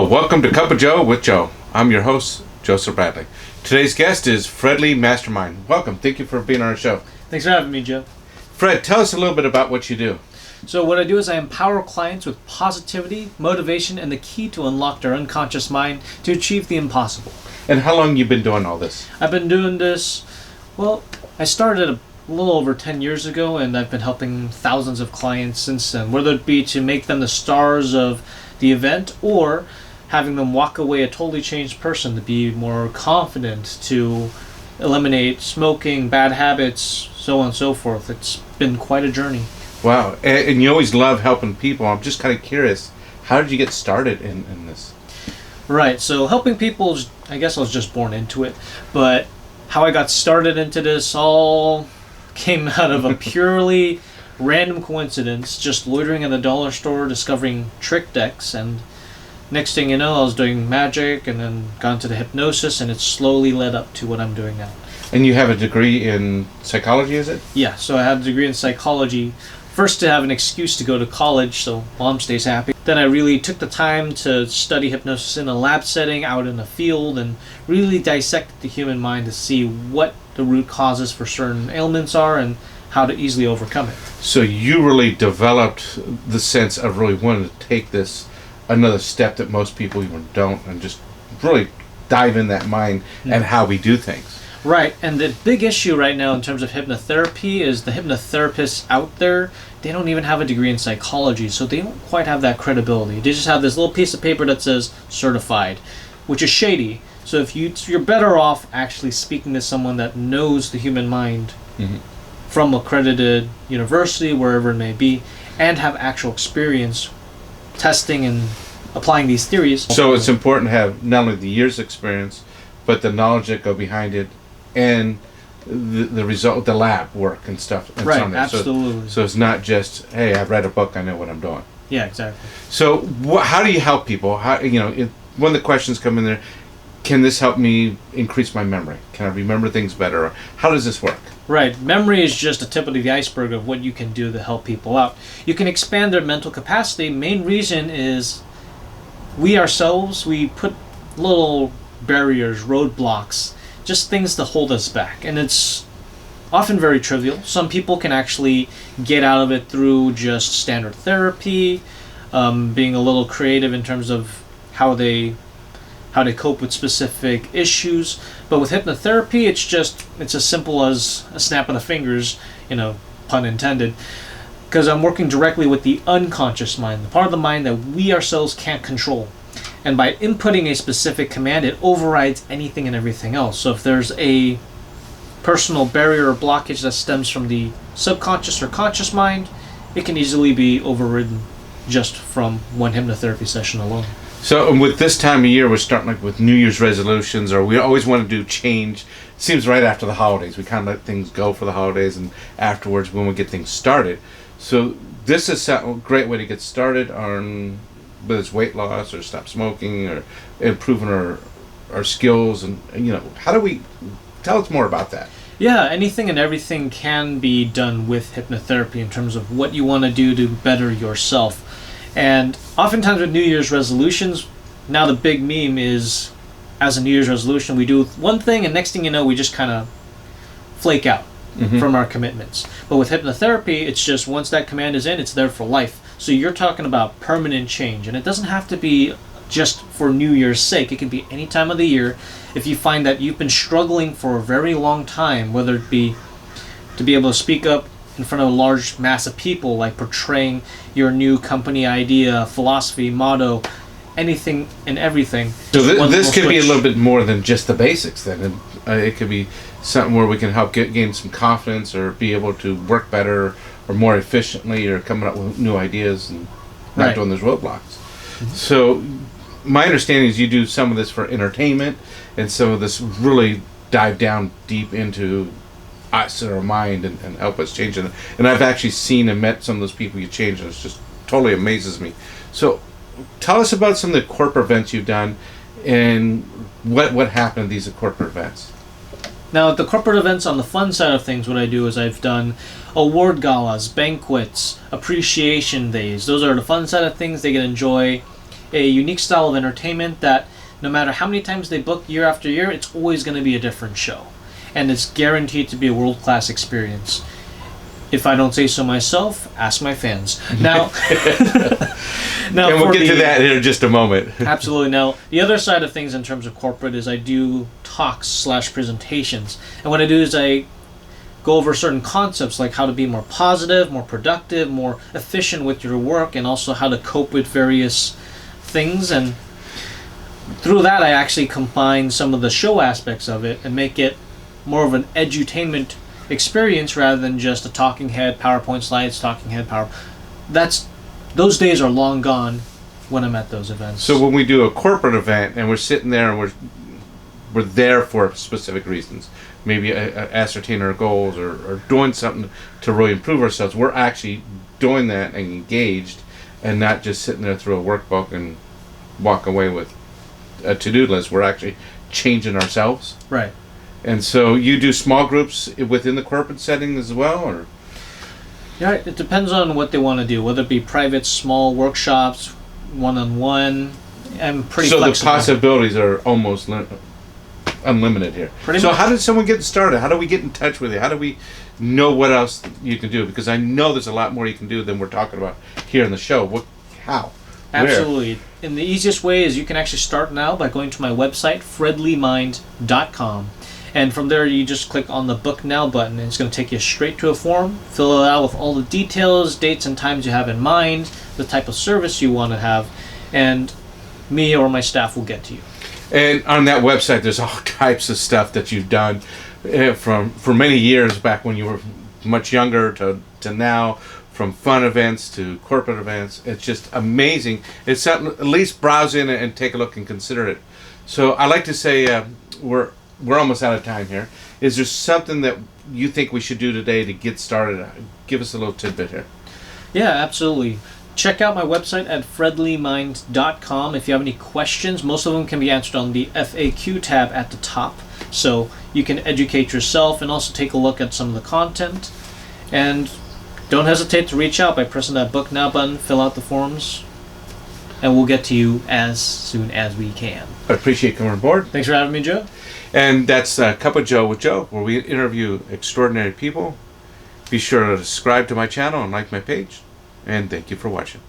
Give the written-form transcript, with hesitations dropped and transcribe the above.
Welcome to Cup of Joe with Joe. I'm your host, Joseph Bradley. Today's guest is Fred Lee Mastermind. Welcome. Thank you for being on our show. Thanks for having me, Joe. Fred, tell us a little bit about what you do. So what I do is I empower clients with positivity, motivation, and the key to unlock their unconscious mind to achieve the impossible. And how long you been doing all this? I've been doing this, I started a little over 10 years ago, and I've been helping thousands of clients since then, whether it be to make them the stars of the event or having them walk away a totally changed person, to be more confident, to eliminate smoking, bad habits, so on and so forth. It's been quite a journey. Wow. And you always love helping people. I'm just kind of curious, how did you get started in this? Right, so helping people, I guess I was just born into it, but how I got started into this all came out of a purely random coincidence, just loitering in the dollar store, discovering trick decks, and next thing you know, I was doing magic and then got into the hypnosis, and it slowly led up to what I'm doing now. And you have a degree in psychology, is it? Yeah, so I had a degree in psychology. First to have an excuse to go to college so mom stays happy. Then I really took the time to study hypnosis in a lab setting, out in the field, and really dissected the human mind to see what the root causes for certain ailments are and how to easily overcome it. So you really developed the sense of really wanting to take this another step that most people even don't, and just really dive in that mind and how we do things. Right, and the big issue right now in terms of hypnotherapy is the hypnotherapists out there, they don't even have a degree in psychology, so they don't quite have that credibility. They just have this little piece of paper that says certified, which is shady. So if you're better off actually speaking to someone that knows the human mind from accredited university, wherever it may be, and have actual experience testing and applying these theories. So it's important to have not only the years experience, but the knowledge that go behind it, and the result, the lab work and stuff. And right, so on there. absolutely. So it's not just, hey, I've read a book, I know what I'm doing. Yeah, exactly. So how do you help people? How, one of the questions come in there, can this help me increase my memory? Can I remember things better? How does this work? Right. Memory is just a tip of the iceberg of what you can do to help people out. You can expand their mental capacity. Main reason is we ourselves, we put little barriers, roadblocks, just things to hold us back. And it's often very trivial. Some people can actually get out of it through just standard therapy, being a little creative in terms of how they cope with specific issues. But with hypnotherapy, it's as simple as a snap of the fingers, pun intended, because I'm working directly with the unconscious mind, the part of the mind that we ourselves can't control. And by inputting a specific command, it overrides anything and everything else. So if there's a personal barrier or blockage that stems from the subconscious or conscious mind, it can easily be overridden just from one hypnotherapy session alone. So with this time of year, we're starting like with New Year's resolutions, or we always want to do change. It seems right after the holidays. We kind of let things go for the holidays, and afterwards when we get things started. So this is a great way to get started on whether it's weight loss or stop smoking or improving our skills. And how do we tell us more about that? Yeah, anything and everything can be done with hypnotherapy in terms of what you want to do to better yourself. And oftentimes with New Year's resolutions, now the big meme is, as a New Year's resolution, we do one thing, and next thing you know, we just kind of flake out from our commitments. But with hypnotherapy, it's just once that command is in, it's there for life. So you're talking about permanent change, and it doesn't have to be just for New Year's sake. It can be any time of the year. If you find that you've been struggling for a very long time, whether it be to be able to speak up in front of a large mass of people, like portraying your new company idea, philosophy, motto, anything and everything. So this could be a little bit more than just the basics then. It could be something where we can help gain some confidence, or be able to work better or more efficiently, or coming up with new ideas and not doing those roadblocks. So my understanding is you do some of this for entertainment, and some of this really dive down deep into us and our mind and help us change it. And I've actually seen and met some of those people you change, and it's just totally amazes me. So tell us about some of the corporate events you've done, and what happened at these corporate events. Now, at the corporate events, on the fun side of things, what I do is I've done award galas, banquets, appreciation days. Those are the fun side of things. They can enjoy a unique style of entertainment that no matter how many times they book year after year, it's always going to be a different show. And it's guaranteed to be a world-class experience. If I don't say so myself, ask my fans. Now, now and we'll get to that in just a moment. Absolutely. Now, the other side of things in terms of corporate is I do talks/presentations. And what I do is I go over certain concepts like how to be more positive, more productive, more efficient with your work, and also how to cope with various things. And through that, I actually combine some of the show aspects of it and make it more of an edutainment experience rather than just a talking head, PowerPoint slides, those days are long gone when I'm at those events. So when we do a corporate event and we're sitting there and we're there for specific reasons, maybe ascertain our goals or doing something to really improve ourselves, we're actually doing that and engaged and not just sitting there through a workbook and walk away with a to-do list. We're actually changing ourselves. Right. And so you do small groups within the corporate setting as well, or? Yeah, it depends on what they want to do, whether it be private, small workshops, one-on-one. I'm pretty flexible. So the possibilities are almost unlimited here. Pretty so much. How did someone get started? How do we get in touch with you? How do we know what else you can do? Because I know there's a lot more you can do than we're talking about here in the show. How? Absolutely. Where? And the easiest way is you can actually start now by going to my website, fredleymind.com. And from there, you just click on the Book Now button, and it's going to take you straight to a form. Fill it out with all the details, dates and times you have in mind, the type of service you want to have, and me or my staff will get to you. And on that website, there's all types of stuff that you've done for many years back when you were much younger to now, from fun events to corporate events. It's just amazing. It's something, at least browse in and take a look and consider it. So I like to say we're almost out of time here. Is there something that you think we should do today to get started? Give us a little tidbit here. Yeah, absolutely. Check out my website at fredleymind.com. If you have any questions, most of them can be answered on the FAQ tab at the top. So you can educate yourself and also take a look at some of the content. And don't hesitate to reach out by pressing that Book Now button, fill out the forms, and we'll get to you as soon as we can. I appreciate coming on board. Thanks for having me, Joe. And that's Cup of Joe with Joe, where we interview extraordinary people. Be sure to subscribe to my channel and like my page. And thank you for watching.